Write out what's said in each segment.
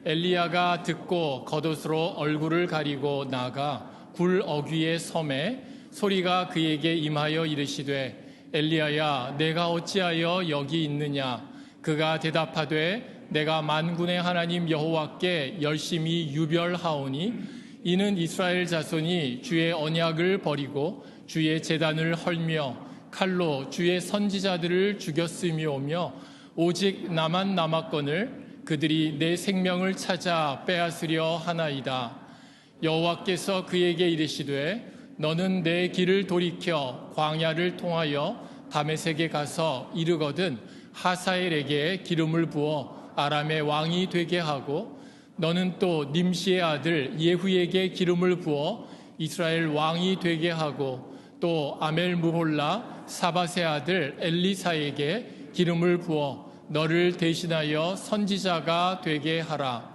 엘리야가 듣고 겉옷으로 얼굴을 가리고 나가 굴 어귀에 섬에 소리가 그에게 임하여 이르시되 엘리야야 내가 어찌하여 여기 있느냐. 그가 대답하되 내가 만군의 하나님 여호와께 열심히 유별하오니 이는 이스라엘 자손이 주의 언약을 버리고 주의 제단을 헐며 칼로 주의 선지자들을 죽였음이오며 오직 나만 남았거늘 그들이 내 생명을 찾아 빼앗으려 하나이다. 여호와께서 그에게 이르시되 너는 내 길을 돌이켜 광야를 통하여 다메섹에 가서 이르거든 하사엘에게 기름을 부어 아람의 왕이 되게 하고 너는 또 님시의 아들 예후에게 기름을 부어 이스라엘 왕이 되게 하고 또 아멜무홀라 사밧의 아들 엘리사에게 기름을 부어 너를 대신하여 선지자가 되게 하라.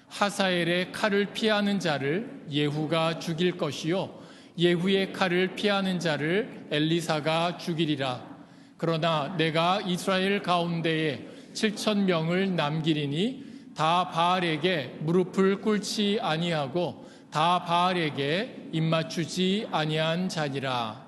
하사엘의 칼을 피하는 자를 예후가 죽일 것이요 예후의 칼을 피하는 자를 엘리사가 죽이리라. 그러나 내가 이스라엘 가운데에 7,000명을 남기리니 다 바알에게 무릎을 꿇지 아니하고 다 바알에게 입맞추지 아니한 자니라.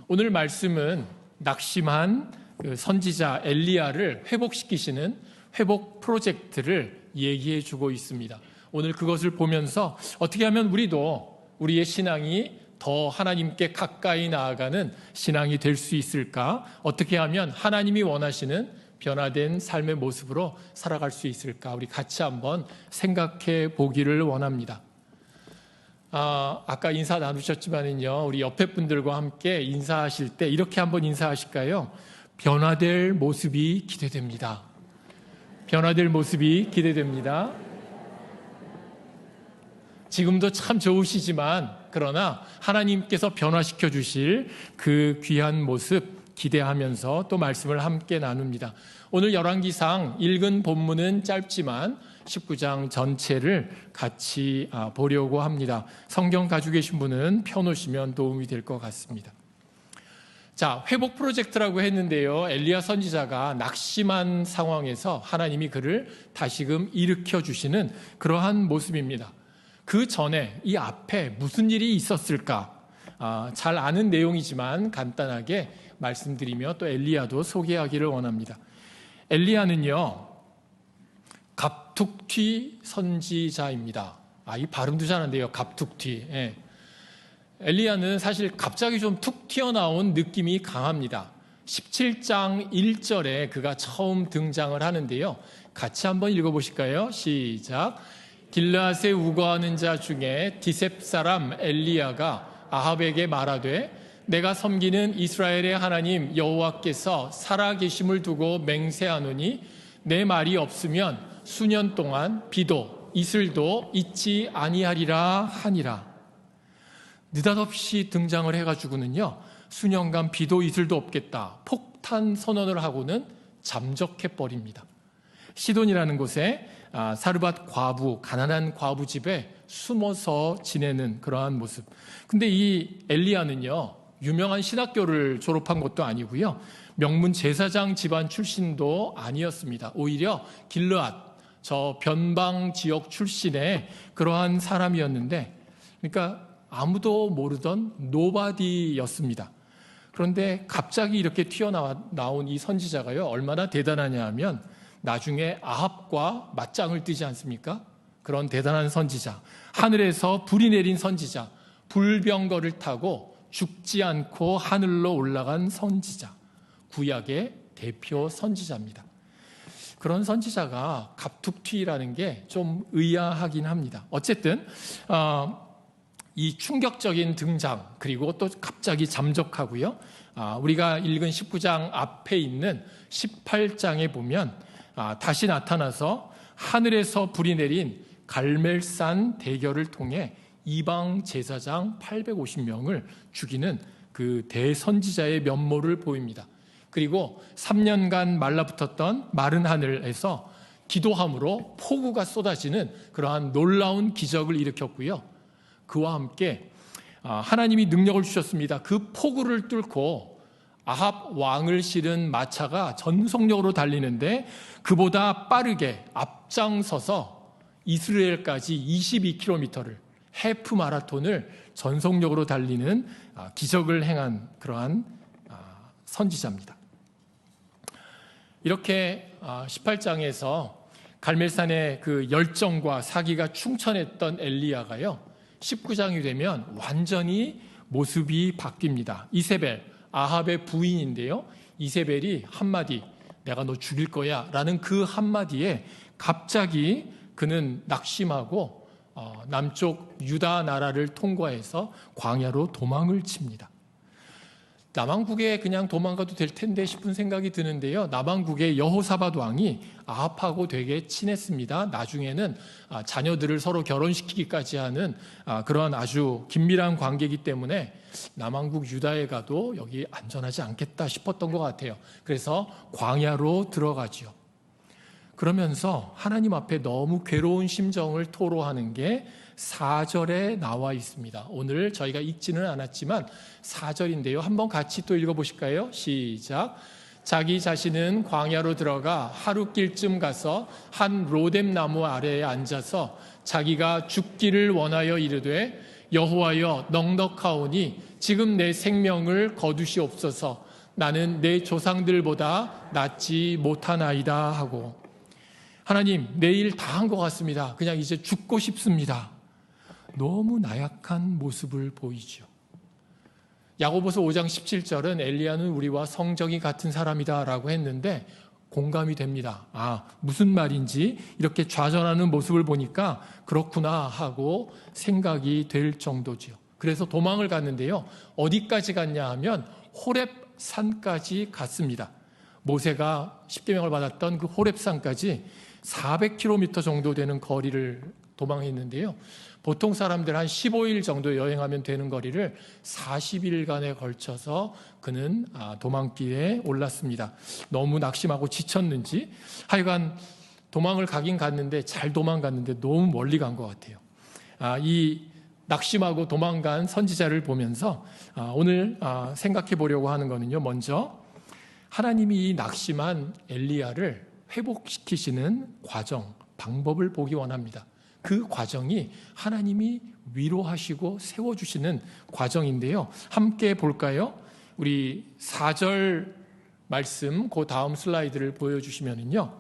오늘 말씀은 낙심한 그 선지자 엘리야를 회복시키시는 회복 프로젝트를 얘기해 주고 있습니다. 오늘 그것을 보면서 어떻게 하면 우리도 우리의 신앙이 더 하나님께 가까이 나아가는 신앙이 될 수 있을까? 어떻게 하면 하나님이 원하시는 변화된 삶의 모습으로 살아갈 수 있을까? 우리 같이 한번 생각해 보기를 원합니다. 아까 인사 나누셨지만은요, 우리 옆에 분들과 함께 인사하실 때 이렇게 한번 인사하실까요? 변화될 모습이 기대됩니다. 변화될 모습이 기대됩니다. 지금도 참 좋으시지만 그러나 하나님께서 변화시켜 주실 그 귀한 모습 기대하면서 또 말씀을 함께 나눕니다. 오늘 열왕기상 읽은 본문은 짧지만 19장 전체를 같이 보려고 합니다. 성경 가지고 계신 분은 펴놓으시면 도움이 될 것 같습니다. 자, 회복 프로젝트라고 했는데요. 엘리야 선지자가 낙심한 상황에서 하나님이 그를 다시금 일으켜 주시는 그러한 모습입니다. 그 전에 이 앞에 무슨 일이 있었을까? 잘 아는 내용이지만 간단하게 말씀드리며 또 엘리야도 소개하기를 원합니다. 엘리야는요, 갑툭튀 선지자입니다. 이 발음도 잘 안 돼요. 갑툭튀. 예. 엘리야는 사실 갑자기 좀 툭 튀어나온 느낌이 강합니다. 17장 1절에 그가 처음 등장을 하는데요. 같이 한번 읽어보실까요? 시작. 길르앗에 우거하는 자 중에 디셉 사람 엘리야가 아합에게 말하되 내가 섬기는 이스라엘의 하나님 여호와께서 살아계심을 두고 맹세하노니 내 말이 없으면 수년 동안 비도 이슬도 있지 아니하리라 하니라. 느닷없이 등장을 해가지고는요, 수년간 비도 이슬도 없겠다 폭탄 선언을 하고는 잠적해버립니다. 시돈이라는 곳에 사르밧 과부, 가난한 과부 집에 숨어서 지내는 그러한 모습. 근데 이 엘리야는요, 유명한 신학교를 졸업한 것도 아니고요, 명문 제사장 집안 출신도 아니었습니다. 오히려 길르앗, 저 변방 지역 출신의 그러한 사람이었는데, 그러니까 아무도 모르던 노바디였습니다. 그런데 갑자기 이렇게 튀어나온 이 선지자가요, 얼마나 대단하냐 하면 나중에 아합과 맞짱을 뜨지 않습니까? 그런 대단한 선지자, 하늘에서 불이 내린 선지자, 불병거를 타고 죽지 않고 하늘로 올라간 선지자, 구약의 대표 선지자입니다. 그런 선지자가 갑툭튀라는 게 좀 의아하긴 합니다. 어쨌든 이 충격적인 등장, 그리고 또 갑자기 잠적하고요, 우리가 읽은 19장 앞에 있는 18장에 보면 다시 나타나서 하늘에서 불이 내린 갈멜산 대결을 통해 이방 제사장 850명을 죽이는 그 대선지자의 면모를 보입니다. 그리고 3년간 말라붙었던 마른 하늘에서 기도함으로 폭우가 쏟아지는 그러한 놀라운 기적을 일으켰고요. 그와 함께 하나님이 능력을 주셨습니다. 그 폭우를 뚫고 아합 왕을 실은 마차가 전속력으로 달리는데 그보다 빠르게 앞장서서 이스라엘까지 22km를 해프 마라톤을 전속력으로 달리는 기적을 행한 그러한 선지자입니다. 이렇게 18장에서 갈멜산의 그 열정과 사기가 충천했던 엘리야가요, 19장이 되면 완전히 모습이 바뀝니다. 이세벨, 아합의 부인인데요, 이세벨이 한마디, 내가 너 죽일 거야 라는 그 한마디에 갑자기 그는 낙심하고 남쪽 유다 나라를 통과해서 광야로 도망을 칩니다. 남왕국에 그냥 도망가도 될 텐데 싶은 생각이 드는데요, 남왕국의 여호사밧 왕이 아합하고 되게 친했습니다. 나중에는 자녀들을 서로 결혼시키기까지 하는 그러한 아주 긴밀한 관계이기 때문에 남왕국 유다에 가도 여기 안전하지 않겠다 싶었던 것 같아요. 그래서 광야로 들어가지요. 그러면서 하나님 앞에 너무 괴로운 심정을 토로하는 게 4절에 나와 있습니다. 오늘 저희가 읽지는 않았지만 4절인데요. 한번 같이 또 읽어보실까요? 시작. 자기 자신은 광야로 들어가 하루길쯤 가서 한 로뎀 나무 아래에 앉아서 자기가 죽기를 원하여 이르되 여호와여 넉넉하오니 지금 내 생명을 거두시옵소서. 나는 내 조상들보다 낫지 못하나이다 하고, 하나님 내일 다 한 것 같습니다. 그냥 이제 죽고 싶습니다. 너무 나약한 모습을 보이죠. 야고보서 5장 17절은 엘리야는 우리와 성정이 같은 사람이다 라고 했는데 공감이 됩니다. 무슨 말인지 이렇게 좌절하는 모습을 보니까 그렇구나 하고 생각이 될 정도지요. 그래서 도망을 갔는데요, 어디까지 갔냐 하면 호렙산까지 갔습니다. 모세가 십계명을 받았던 그 호렙산까지 400km 정도 되는 거리를 도망했는데요, 보통 사람들 한 15일 정도 여행하면 되는 거리를 40일간에 걸쳐서 그는 도망길에 올랐습니다. 너무 낙심하고 지쳤는지 하여간 도망을 가긴 갔는데 잘 도망갔는데 너무 멀리 간 것 같아요. 이 낙심하고 도망간 선지자를 보면서 오늘 생각해 보려고 하는 거는요, 먼저 하나님이 이 낙심한 엘리야를 회복시키시는 과정, 방법을 보기 원합니다. 그 과정이 하나님이 위로하시고 세워주시는 과정인데요, 함께 볼까요? 우리 4절 말씀, 그 다음 슬라이드를 보여주시면요,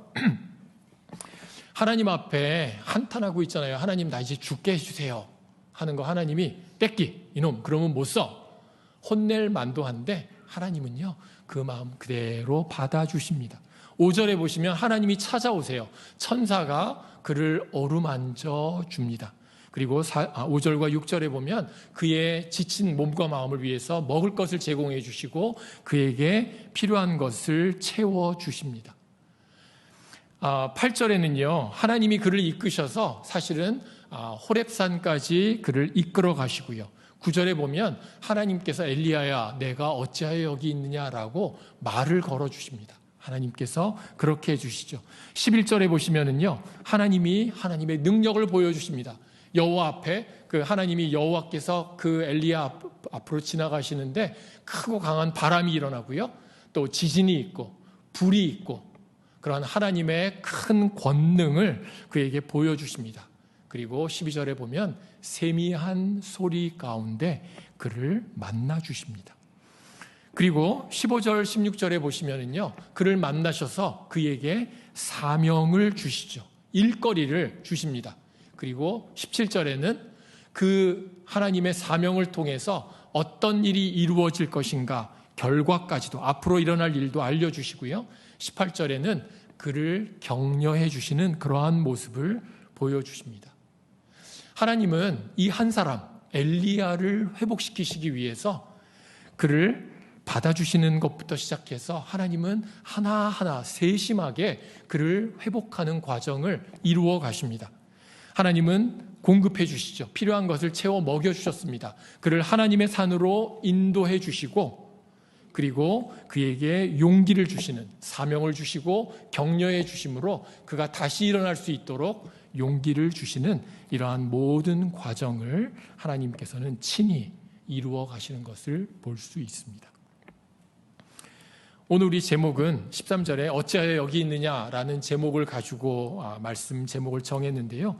하나님 앞에 한탄하고 있잖아요. 하나님 나 이제 죽게 해주세요 하는 거 하나님이 뺏기 이놈 그러면 못 써 혼낼 만도 한데 하나님은요 그 마음 그대로 받아주십니다. 5절에 보시면 하나님이 찾아오세요. 천사가 그를 어루만져 줍니다. 그리고 5절과 6절에 보면 그의 지친 몸과 마음을 위해서 먹을 것을 제공해 주시고 그에게 필요한 것을 채워 주십니다. 8절에는요 하나님이 그를 이끄셔서 사실은 호렙산까지 그를 이끌어 가시고요. 9절에 보면 하나님께서 엘리야야 내가 어찌하여 여기 있느냐라고 말을 걸어 주십니다. 하나님께서 그렇게 해주시죠. 11절에 보시면은요 하나님이 하나님의 능력을 보여주십니다. 여호와 앞에 그 하나님이 여호와께서 그 엘리야 앞으로 지나가시는데 크고 강한 바람이 일어나고요, 또 지진이 있고 불이 있고 그러한 하나님의 큰 권능을 그에게 보여주십니다. 그리고 12절에 보면 세미한 소리 가운데 그를 만나 주십니다. 그리고 15절, 16절에 보시면은요, 그를 만나셔서 그에게 사명을 주시죠. 일거리를 주십니다. 그리고 17절에는 그 하나님의 사명을 통해서 어떤 일이 이루어질 것인가, 결과까지도 앞으로 일어날 일도 알려주시고요. 18절에는 그를 격려해 주시는 그러한 모습을 보여주십니다. 하나님은 이 한 사람 엘리야를 회복시키시기 위해서 그를 받아주시는 것부터 시작해서 하나님은 하나하나 세심하게 그를 회복하는 과정을 이루어 가십니다. 하나님은 공급해 주시죠. 필요한 것을 채워 먹여 주셨습니다. 그를 하나님의 산으로 인도해 주시고 그리고 그에게 용기를 주시는 사명을 주시고 격려해 주심으로 그가 다시 일어날 수 있도록 용기를 주시는 이러한 모든 과정을 하나님께서는 친히 이루어 가시는 것을 볼 수 있습니다. 오늘 우리 제목은 13절에 어찌하여 여기 있느냐라는 제목을 가지고 말씀 제목을 정했는데요.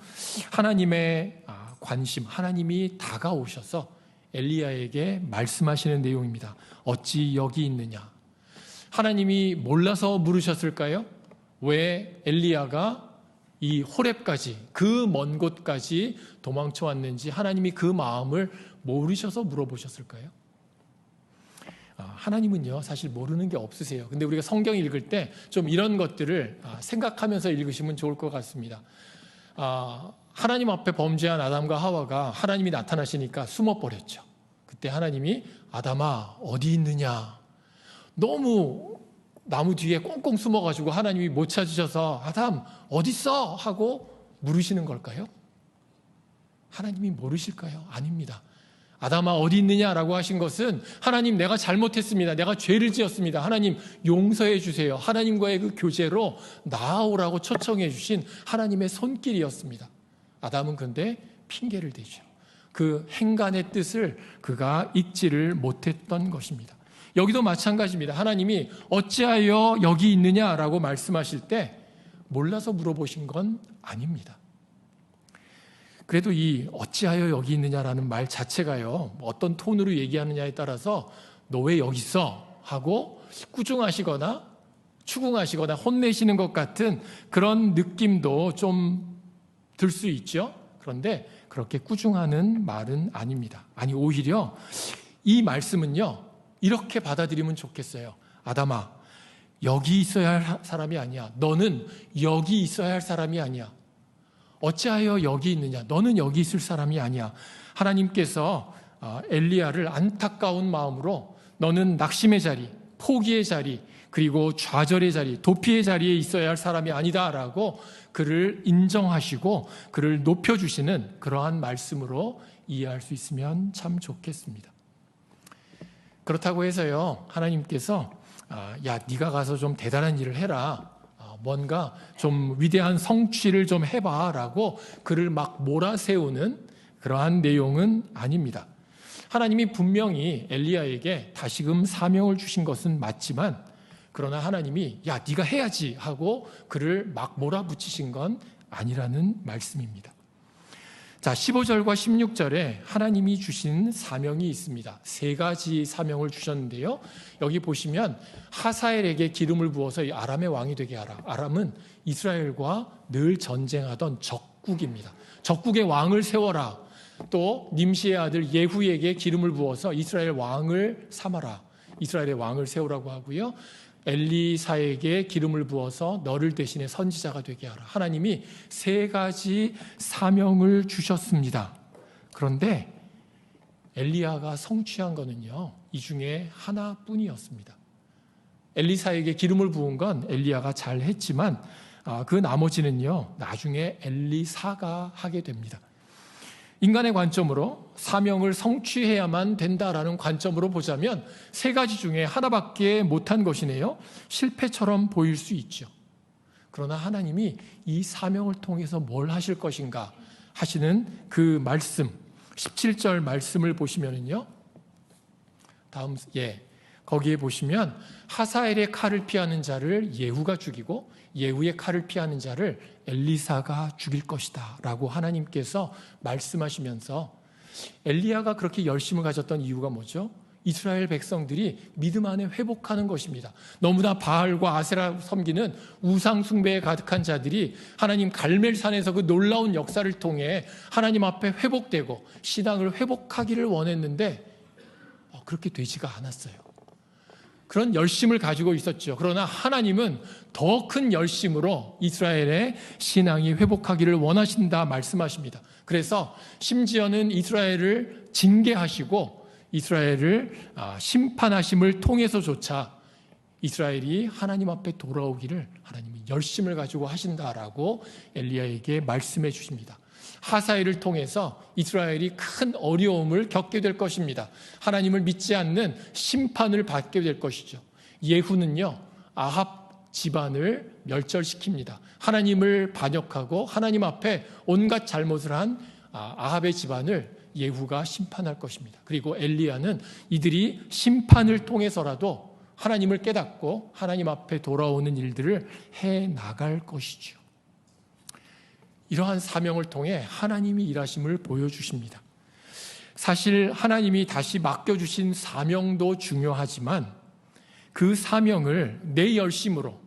하나님의 관심, 하나님이 다가오셔서 엘리야에게 말씀하시는 내용입니다. 어찌 여기 있느냐? 하나님이 몰라서 물으셨을까요? 왜 엘리야가 이 호렙까지, 그 먼 곳까지 도망쳐 왔는지 하나님이 그 마음을 모르셔서 물어보셨을까요? 하나님은요, 사실 모르는 게 없으세요. 근데 우리가 성경 읽을 때 좀 이런 것들을 생각하면서 읽으시면 좋을 것 같습니다. 하나님 앞에 범죄한 아담과 하와가 하나님이 나타나시니까 숨어버렸죠. 그때 하나님이 아담아 어디 있느냐? 너무 나무 뒤에 꽁꽁 숨어가지고 하나님이 못 찾으셔서 아담 어디 있어? 하고 물으시는 걸까요? 하나님이 모르실까요? 아닙니다. 아담아 어디 있느냐라고 하신 것은 하나님 내가 잘못했습니다. 내가 죄를 지었습니다. 하나님 용서해 주세요. 하나님과의 그 교제로 나아오라고 초청해 주신 하나님의 손길이었습니다. 아담은 근데 핑계를 대죠. 그 행간의 뜻을 그가 읽지를 못했던 것입니다. 여기도 마찬가지입니다. 하나님이 어찌하여 여기 있느냐라고 말씀하실 때 몰라서 물어보신 건 아닙니다. 그래도 이 어찌하여 여기 있느냐라는 말 자체가요, 어떤 톤으로 얘기하느냐에 따라서 너 왜 여기 있어? 하고 꾸중하시거나 추궁하시거나 혼내시는 것 같은 그런 느낌도 좀 들 수 있죠. 그런데 그렇게 꾸중하는 말은 아닙니다. 아니 오히려 이 말씀은요, 이렇게 받아들이면 좋겠어요. 아담아 여기 있어야 할 사람이 아니야. 너는 여기 있어야 할 사람이 아니야. 어찌하여 여기 있느냐? 너는 여기 있을 사람이 아니야. 하나님께서 엘리야를 안타까운 마음으로 너는 낙심의 자리, 포기의 자리, 그리고 좌절의 자리, 도피의 자리에 있어야 할 사람이 아니다라고 그를 인정하시고 그를 높여주시는 그러한 말씀으로 이해할 수 있으면 참 좋겠습니다. 그렇다고 해서요, 하나님께서 야 네가 가서 좀 대단한 일을 해라, 뭔가 좀 위대한 성취를 좀 해봐라고 그를 막 몰아세우는 그러한 내용은 아닙니다. 하나님이 분명히 엘리야에게 다시금 사명을 주신 것은 맞지만, 그러나 하나님이 야 네가 해야지 하고 그를 막 몰아붙이신 건 아니라는 말씀입니다. 자, 15절과 16절에 하나님이 주신 사명이 있습니다. 세 가지 사명을 주셨는데요. 여기 보시면 하사엘에게 기름을 부어서 이 아람의 왕이 되게 하라. 아람은 이스라엘과 늘 전쟁하던 적국입니다. 적국의 왕을 세워라. 또 님시의 아들 예후에게 기름을 부어서 이스라엘 왕을 삼아라. 이스라엘의 왕을 세우라고 하고요. 엘리사에게 기름을 부어서 너를 대신해 선지자가 되게 하라. 하나님이 세 가지 사명을 주셨습니다. 그런데 엘리야가 성취한 거는요, 이 중에 하나뿐이었습니다. 엘리사에게 기름을 부은 건 엘리야가 잘 했지만 그 나머지는요, 나중에 엘리사가 하게 됩니다. 인간의 관점으로 사명을 성취해야만 된다라는 관점으로 보자면 세 가지 중에 하나밖에 못한 것이네요. 실패처럼 보일 수 있죠. 그러나 하나님이 이 사명을 통해서 뭘 하실 것인가 하시는 그 말씀, 17절 말씀을 보시면은요, 거기에 보시면 하사엘의 칼을 피하는 자를 예후가 죽이고 예후의 칼을 피하는 자를 엘리사가 죽일 것이다 라고 하나님께서 말씀하시면서, 엘리야가 그렇게 열심을 가졌던 이유가 뭐죠? 이스라엘 백성들이 믿음 안에 회복하는 것입니다. 너무나 바알과 아세라 섬기는 우상 숭배에 가득한 자들이 하나님 갈멜산에서 그 놀라운 역사를 통해 하나님 앞에 회복되고 신앙을 회복하기를 원했는데 그렇게 되지가 않았어요. 그런 열심을 가지고 있었죠. 그러나 하나님은 더 큰 열심으로 이스라엘의 신앙이 회복하기를 원하신다 말씀하십니다. 그래서 심지어는 이스라엘을 징계하시고 이스라엘을 심판하심을 통해서조차 이스라엘이 하나님 앞에 돌아오기를 하나님이 열심을 가지고 하신다라고 엘리야에게 말씀해 주십니다. 하사엘을 통해서 이스라엘이 큰 어려움을 겪게 될 것입니다. 하나님을 믿지 않는 심판을 받게 될 것이죠. 예후는요, 아합 집안을 멸절시킵니다. 하나님을 반역하고 하나님 앞에 온갖 잘못을 한 아합의 집안을 예후가 심판할 것입니다. 그리고 엘리야는 이들이 심판을 통해서라도 하나님을 깨닫고 하나님 앞에 돌아오는 일들을 해 나갈 것이죠. 이러한 사명을 통해 하나님이 일하심을 보여주십니다. 사실 하나님이 다시 맡겨주신 사명도 중요하지만 그 사명을 내 열심으로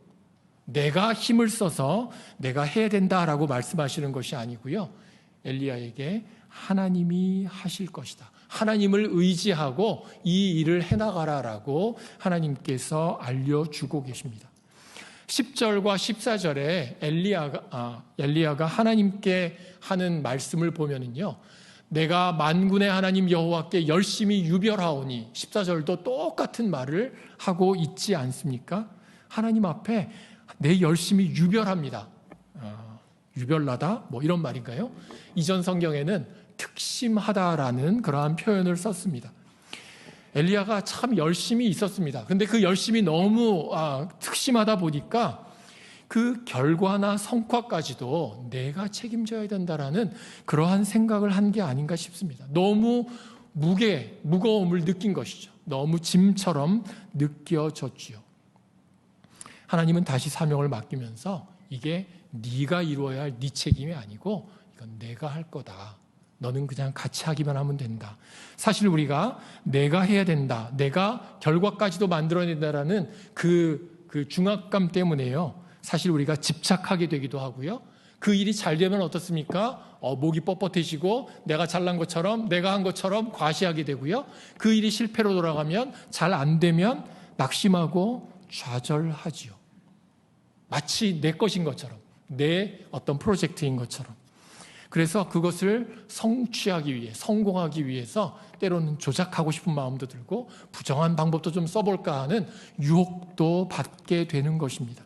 내가 힘을 써서 내가 해야 된다라고 말씀하시는 것이 아니고요. 엘리야에게 하나님이 하실 것이다. 하나님을 의지하고 이 일을 해나가라라고 하나님께서 알려주고 계십니다. 10절과 14절에 엘리야가 하나님께 하는 말씀을 보면은요, 내가 만군의 하나님 여호와께 열심히 유별하오니, 14절도 똑같은 말을 하고 있지 않습니까? 하나님 앞에 내 열심히 유별합니다. 유별나다? 뭐 이런 말인가요? 이전 성경에는 특심하다라는 그러한 표현을 썼습니다. 엘리야가 참 열심히 있었습니다. 근데 그 열심이 너무 특심하다 보니까 그 결과나 성과까지도 내가 책임져야 된다라는 그러한 생각을 한 게 아닌가 싶습니다. 너무 무거움을 느낀 것이죠. 너무 짐처럼 느껴졌지요. 하나님은 다시 사명을 맡기면서 이게 네가 이루어야 할 네 책임이 아니고 이건 내가 할 거다. 너는 그냥 같이 하기만 하면 된다. 사실 우리가 내가 해야 된다. 내가 결과까지도 만들어낸다라는 그 중압감 때문에요. 사실 우리가 집착하게 되기도 하고요. 그 일이 잘 되면 어떻습니까? 목이 뻣뻣해지고 내가 잘난 것처럼 내가 한 것처럼 과시하게 되고요. 그 일이 실패로 돌아가면 잘 안 되면 낙심하고 좌절하지요. 마치 내 것인 것처럼 내 어떤 프로젝트인 것처럼. 그래서 그것을 성취하기 위해 성공하기 위해서 때로는 조작하고 싶은 마음도 들고 부정한 방법도 좀 써볼까 하는 유혹도 받게 되는 것입니다.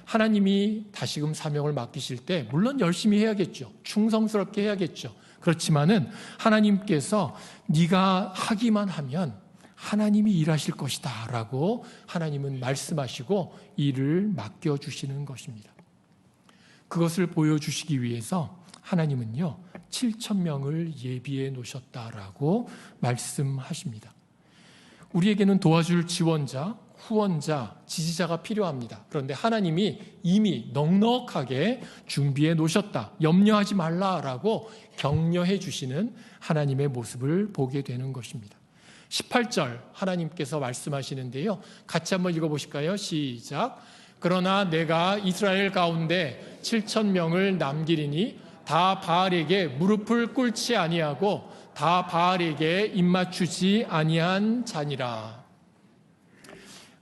하나님이 다시금 사명을 맡기실 때 물론 열심히 해야겠죠. 충성스럽게 해야겠죠. 그렇지만은 하나님께서 네가 하기만 하면 하나님이 일하실 것이다 라고 하나님은 말씀하시고 일을 맡겨주시는 것입니다. 그것을 보여주시기 위해서 하나님은요 7,000명을 예비해 놓으셨다라고 말씀하십니다. 우리에게는 도와줄 지원자, 후원자, 지지자가 필요합니다. 그런데 하나님이 이미 넉넉하게 준비해 놓으셨다. 염려하지 말라라고 격려해 주시는 하나님의 모습을 보게 되는 것입니다. 18절 하나님께서 말씀하시는데요. 같이 한번 읽어보실까요? 시작. 그러나 내가 이스라엘 가운데 7,000명을 남기리니 다 바알에게 무릎을 꿇지 아니하고 다 바알에게 입맞추지 아니한 자니라.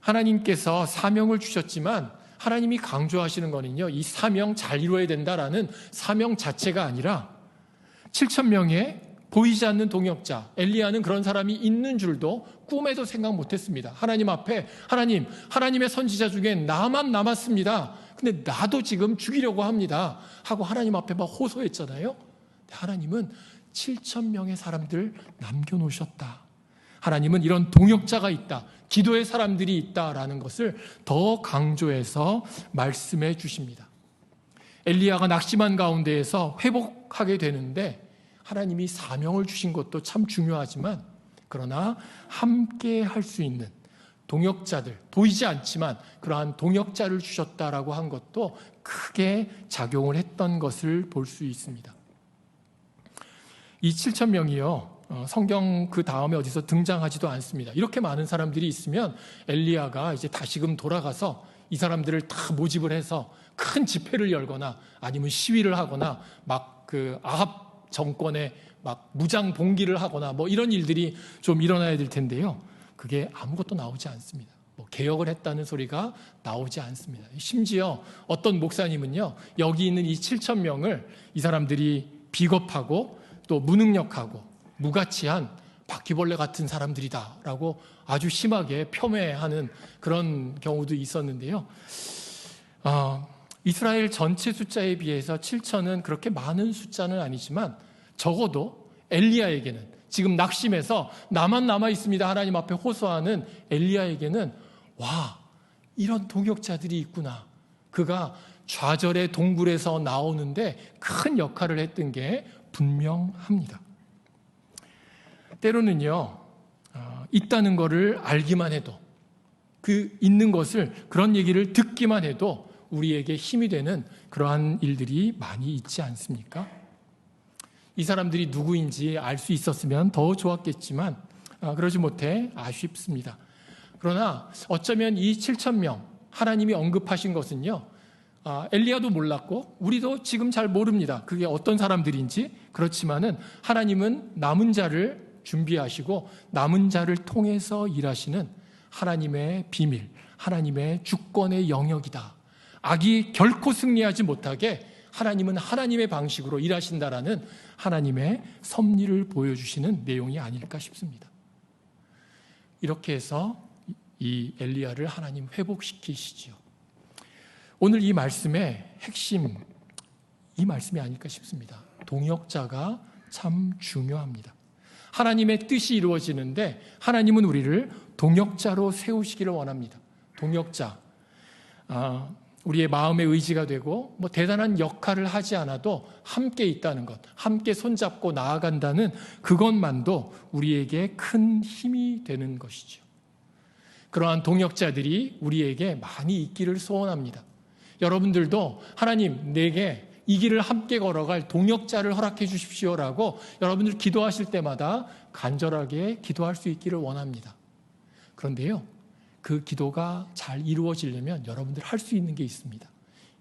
하나님께서 사명을 주셨지만 하나님이 강조하시는 거는요, 이 사명 잘 이루어야 된다라는 사명 자체가 아니라 7,000명의 보이지 않는 동역자, 엘리야는 그런 사람이 있는 줄도 꿈에도 생각 못했습니다. 하나님 앞에 하나님의 선지자 중에 나만 남았습니다. 근데 나도 지금 죽이려고 합니다 하고 하나님 앞에 막 호소했잖아요. 하나님은 7,000명의 사람들 남겨놓으셨다. 하나님은 이런 동역자가 있다, 기도의 사람들이 있다라는 것을 더 강조해서 말씀해 주십니다. 엘리야가 낙심한 가운데에서 회복하게 되는데 하나님이 사명을 주신 것도 참 중요하지만 그러나 함께 할 수 있는 동역자들, 보이지 않지만 그러한 동역자를 주셨다라고 한 것도 크게 작용을 했던 것을 볼 수 있습니다. 이 7,000명이요 성경 그 다음에 어디서 등장하지도 않습니다. 이렇게 많은 사람들이 있으면 엘리야가 이제 다시금 돌아가서 이 사람들을 다 모집을 해서 큰 집회를 열거나 아니면 시위를 하거나 막 그 아합 정권에 막 무장 봉기를 하거나 뭐 이런 일들이 좀 일어나야 될 텐데요. 그게 아무것도 나오지 않습니다. 뭐 개혁을 했다는 소리가 나오지 않습니다. 심지어 어떤 목사님은요, 여기 있는 이 7,000명을 이 사람들이 비겁하고 또 무능력하고 무가치한 바퀴벌레 같은 사람들이다라고 아주 심하게 폄훼하는 그런 경우도 있었는데요. 이스라엘 전체 숫자에 비해서 7,000은 그렇게 많은 숫자는 아니지만 적어도 엘리야에게는 지금 낙심해서 나만 남아 있습니다 하나님 앞에 호소하는 엘리야에게는 와, 이런 동역자들이 있구나. 그가 좌절의 동굴에서 나오는데 큰 역할을 했던 게 분명합니다. 때로는요 있다는 것을 알기만 해도 그 있는 것을, 그런 얘기를 듣기만 해도 우리에게 힘이 되는 그러한 일들이 많이 있지 않습니까? 이 사람들이 누구인지 알 수 있었으면 더 좋았겠지만 그러지 못해 아쉽습니다. 그러나 어쩌면 이 7,000명 하나님이 언급하신 것은요, 엘리야도 몰랐고 우리도 지금 잘 모릅니다. 그게 어떤 사람들인지. 그렇지만은 하나님은 남은 자를 준비하시고 남은 자를 통해서 일하시는 하나님의 비밀, 하나님의 주권의 영역이다. 악이 결코 승리하지 못하게 하나님은 하나님의 방식으로 일하신다라는 하나님의 섭리를 보여주시는 내용이 아닐까 싶습니다. 이렇게 해서 이 엘리야를 하나님 회복시키시지요. 오늘 이 말씀의 핵심, 이 말씀이 아닐까 싶습니다. 동역자가 참 중요합니다. 하나님의 뜻이 이루어지는데 하나님은 우리를 동역자로 세우시기를 원합니다. 동역자, 우리의 마음의 의지가 되고 대단한 역할을 하지 않아도 함께 있다는 것, 함께 손잡고 나아간다는 그것만도 우리에게 큰 힘이 되는 것이죠. 그러한 동역자들이 우리에게 많이 있기를 소원합니다. 여러분들도 하나님, 내게 이 길을 함께 걸어갈 동역자를 허락해 주십시오라고 여러분들 기도하실 때마다 간절하게 기도할 수 있기를 원합니다. 그런데요, 그 기도가 잘 이루어지려면 여러분들 할 수 있는 게 있습니다.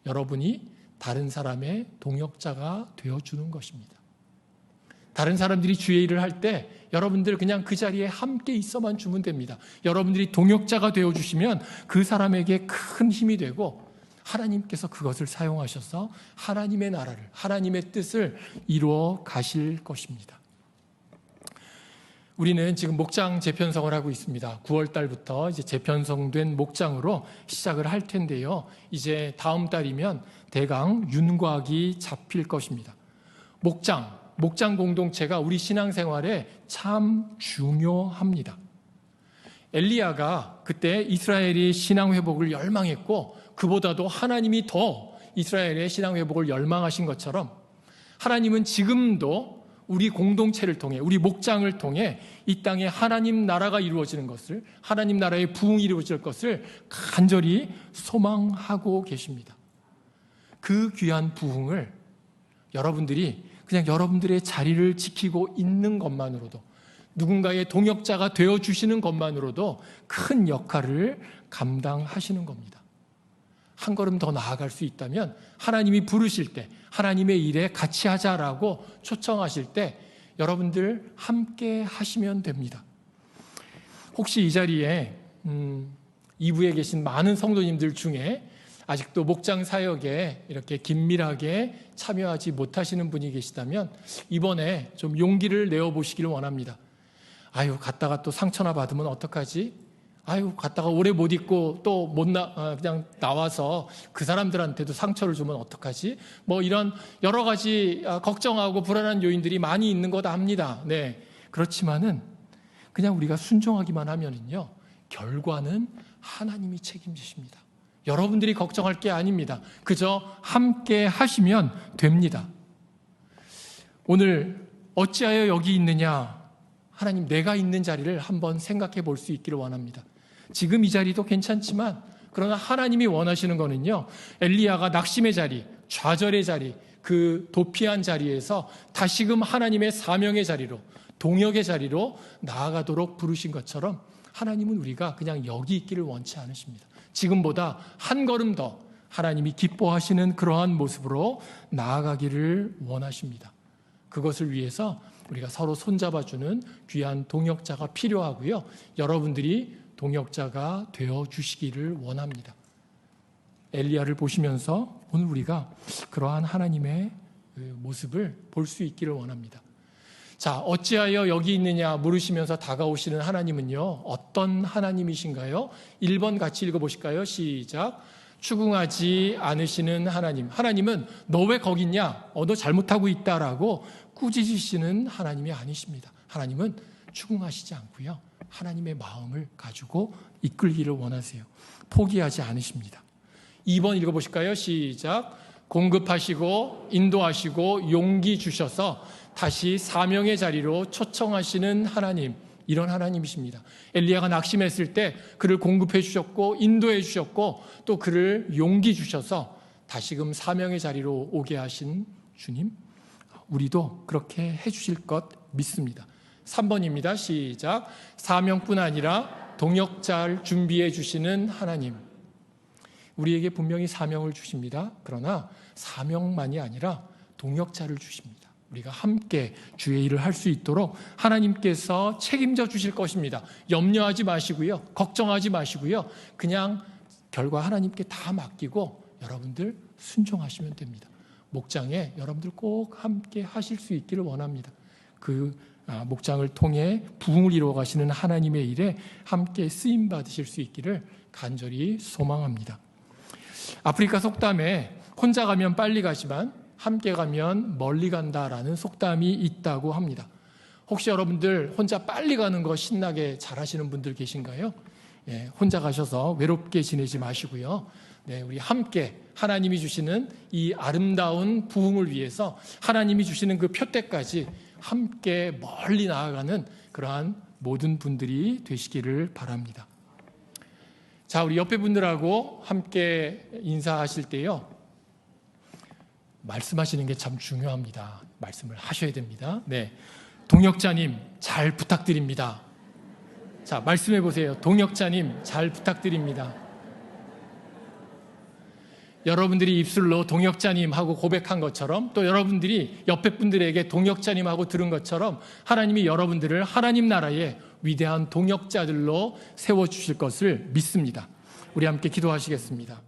여러분이 다른 사람의 동역자가 되어주는 것입니다. 다른 사람들이 주의 일을 할 때 여러분들 그냥 그 자리에 함께 있어만 주면 됩니다. 여러분들이 동역자가 되어주시면 그 사람에게 큰 힘이 되고 하나님께서 그것을 사용하셔서 하나님의 나라를, 하나님의 뜻을 이루어 가실 것입니다. 우리는 지금 목장 재편성을 하고 있습니다. 9월 달부터 이제 재편성된 목장으로 시작을 할 텐데요. 이제 다음 달이면 대강 윤곽이 잡힐 것입니다. 목장 공동체가 우리 신앙생활에 참 중요합니다. 엘리야가 그때 이스라엘이 신앙 회복을 열망했고 그보다도 하나님이 더 이스라엘의 신앙 회복을 열망하신 것처럼 하나님은 지금도 우리 공동체를 통해, 우리 목장을 통해 이 땅에 하나님 나라가 이루어지는 것을, 하나님 나라의 부흥이 이루어질 것을 간절히 소망하고 계십니다. 그 귀한 부흥을 여러분들이 그냥 여러분들의 자리를 지키고 있는 것만으로도, 누군가의 동역자가 되어주시는 것만으로도 큰 역할을 감당하시는 겁니다. 한 걸음 더 나아갈 수 있다면 하나님이 부르실 때, 하나님의 일에 같이 하자라고 초청하실 때 여러분들 함께 하시면 됩니다. 혹시 이 자리에 2부에 계신 많은 성도님들 중에 아직도 목장 사역에 이렇게 긴밀하게 참여하지 못하시는 분이 계시다면 이번에 좀 용기를 내어보시기를 원합니다. 아유, 갔다가 또 상처나 받으면 어떡하지? 아유, 갔다가 오래 못 있고 또 그냥 나와서 그 사람들한테도 상처를 주면 어떡하지? 이런 여러 가지 걱정하고 불안한 요인들이 많이 있는 것 압니다. 네. 그렇지만은 그냥 우리가 순종하기만 하면은요, 결과는 하나님이 책임지십니다. 여러분들이 걱정할 게 아닙니다. 그저 함께 하시면 됩니다. 오늘 어찌하여 여기 있느냐? 하나님, 내가 있는 자리를 한번 생각해 볼 수 있기를 원합니다. 지금 이 자리도 괜찮지만 그러나 하나님이 원하시는 거는요, 엘리야가 낙심의 자리, 좌절의 자리, 그 도피한 자리에서 다시금 하나님의 사명의 자리로, 동역의 자리로 나아가도록 부르신 것처럼 하나님은 우리가 그냥 여기 있기를 원치 않으십니다. 지금보다 한 걸음 더 하나님이 기뻐하시는 그러한 모습으로 나아가기를 원하십니다. 그것을 위해서 우리가 서로 손잡아주는 귀한 동역자가 필요하고요. 여러분들이 동역자가 되어주시기를 원합니다. 엘리야를 보시면서 오늘 우리가 그러한 하나님의 모습을 볼 수 있기를 원합니다. 자, 어찌하여 여기 있느냐 물으시면서 다가오시는 하나님은요, 어떤 하나님이신가요? 1번 같이 읽어보실까요? 시작. 추궁하지 않으시는 하나님. 하나님은 너 왜 거기 있냐? 너 잘못하고 있다라고 꾸짖으시는 하나님이 아니십니다. 하나님은 추궁하시지 않고요, 하나님의 마음을 가지고 이끌기를 원하세요. 포기하지 않으십니다. 2번 읽어보실까요? 시작. 공급하시고 인도하시고 용기 주셔서 다시 사명의 자리로 초청하시는 하나님. 이런 하나님이십니다. 엘리야가 낙심했을 때 그를 공급해 주셨고 인도해 주셨고 또 그를 용기 주셔서 다시금 사명의 자리로 오게 하신 주님, 우리도 그렇게 해 주실 것 믿습니다. 3번입니다. 시작. 사명뿐 아니라 동역자를 준비해 주시는 하나님. 우리에게 분명히 사명을 주십니다. 그러나 사명만이 아니라 동역자를 주십니다. 우리가 함께 주의 일을 할 수 있도록 하나님께서 책임져 주실 것입니다. 염려하지 마시고요. 걱정하지 마시고요. 그냥 결과 하나님께 다 맡기고 여러분들 순종하시면 됩니다. 목장에 여러분들 꼭 함께 하실 수 있기를 원합니다. 그 목장을 통해 부흥을 이루어 가시는 하나님의 일에 함께 쓰임 받으실 수 있기를 간절히 소망합니다. 아프리카 속담에 혼자 가면 빨리 가지만 함께 가면 멀리 간다라는 속담이 있다고 합니다. 혹시 여러분들 혼자 빨리 가는 거 신나게 잘하시는 분들 계신가요? 혼자 가셔서 외롭게 지내지 마시고요. 우리 함께 하나님이 주시는 이 아름다운 부흥을 위해서 하나님이 주시는 그 표대까지 함께 멀리 나아가는 그러한 모든 분들이 되시기를 바랍니다. 자, 우리 옆에 분들하고 함께 인사하실 때요. 말씀하시는 게 참 중요합니다. 말씀을 하셔야 됩니다. 동역자님 잘 부탁드립니다. 자, 말씀해 보세요. 동역자님 잘 부탁드립니다. 여러분들이 입술로 동역자님 하고 고백한 것처럼 또 여러분들이 옆에 분들에게 동역자님 하고 들은 것처럼 하나님이 여러분들을 하나님 나라의 위대한 동역자들로 세워주실 것을 믿습니다. 우리 함께 기도하시겠습니다.